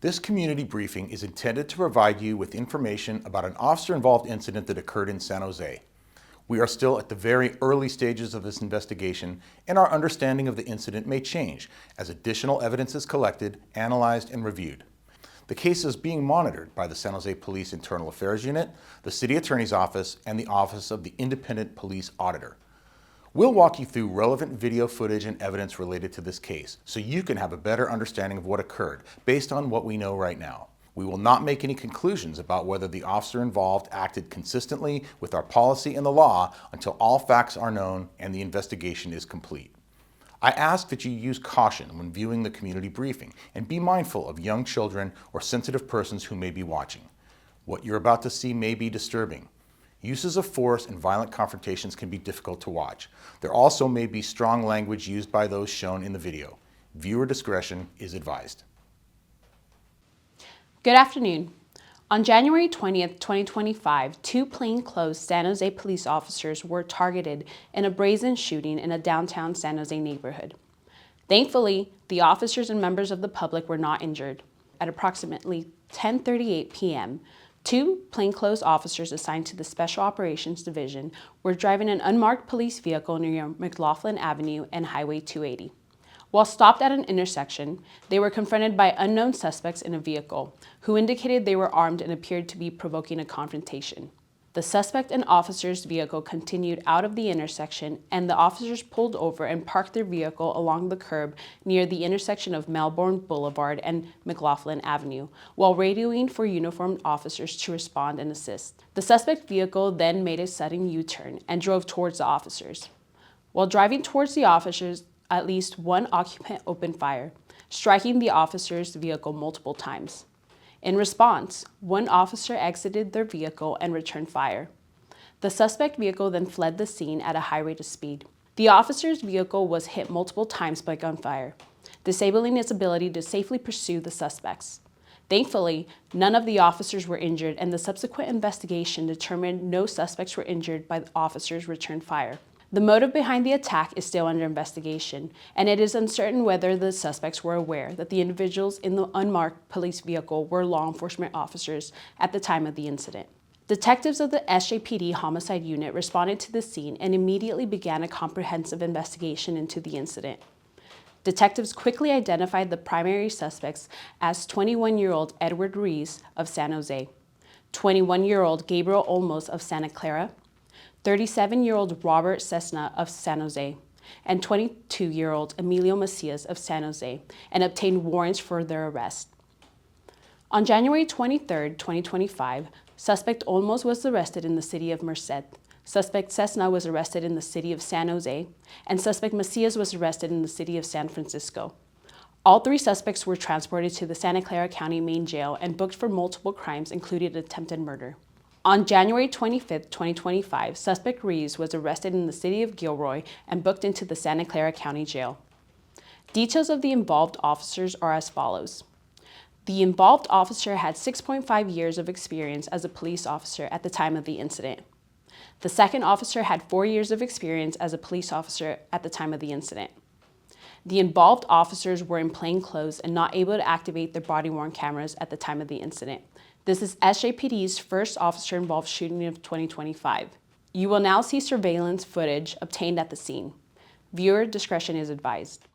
This community briefing is intended to provide you with information about an officer-involved incident that occurred in San Jose. We are still at the very early stages of this investigation, and our understanding of the incident may change as additional evidence is collected, analyzed, and reviewed. The case is being monitored by the San Jose Police Internal Affairs Unit, the City Attorney's Office, and the Office of the Independent Police Auditor. We'll walk you through relevant video footage and evidence related to this case so you can have a better understanding of what occurred based on what we know right now. We will not make any conclusions about whether the officer involved acted consistently with our policy and the law until all facts are known and the investigation is complete. I ask that you use caution when viewing the community briefing and be mindful of young children or sensitive persons who may be watching. What you're about to see may be disturbing. Uses of force and violent confrontations can be difficult to watch. There also may be strong language used by those shown in the video. Viewer discretion is advised. Good afternoon. On January 20th, 2025, two plainclothes San Jose police officers were targeted in a brazen shooting in a downtown San Jose neighborhood. Thankfully, the officers and members of the public were not injured. At approximately 10:38 p.m., two plainclothes officers assigned to the Special Operations Division were driving an unmarked police vehicle near McLaughlin Avenue and Highway 280. While stopped at an intersection, they were confronted by unknown suspects in a vehicle who indicated they were armed and appeared to be provoking a confrontation. The suspect and officer's vehicle continued out of the intersection, and the officers pulled over and parked their vehicle along the curb near the intersection of Melbourne Boulevard and McLaughlin Avenue, while radioing for uniformed officers to respond and assist. The suspect vehicle then made a sudden U-turn and drove towards the officers. While driving towards the officers, at least one occupant opened fire, striking the officer's vehicle multiple times. In response, one officer exited their vehicle and returned fire. The suspect vehicle then fled the scene at a high rate of speed. The officer's vehicle was hit multiple times by gunfire, disabling its ability to safely pursue the suspects. Thankfully, none of the officers were injured, and the subsequent investigation determined no suspects were injured by the officers' returned fire. The motive behind the attack is still under investigation, and it is uncertain whether the suspects were aware that the individuals in the unmarked police vehicle were law enforcement officers at the time of the incident. Detectives of the SJPD Homicide Unit responded to the scene and immediately began a comprehensive investigation into the incident. Detectives quickly identified the primary suspects as 21-year-old Edward Ruiz of San Jose, 21-year-old Gabriel Olmos of Santa Clara, 37-year-old Robert Cessna of San Jose, and 22-year-old Emilio Macias of San Jose, and obtained warrants for their arrest. On January 23, 2025, suspect Olmos was arrested in the city of Merced, suspect Cessna was arrested in the city of San Jose, and suspect Macias was arrested in the city of San Francisco. All three suspects were transported to the Santa Clara County Main Jail and booked for multiple crimes, including attempted murder. On January 25, 2025, suspect Ruiz was arrested in the city of Gilroy and booked into the Santa Clara County Jail. Details of the involved officers are as follows. The involved officer had 6.5 years of experience as a police officer at the time of the incident. The second officer had 4 years of experience as a police officer at the time of the incident. The involved officers were in plain clothes and not able to activate their body-worn cameras at the time of the incident. This is SJPD's first officer-involved shooting of 2025. You will now see surveillance footage obtained at the scene. Viewer discretion is advised.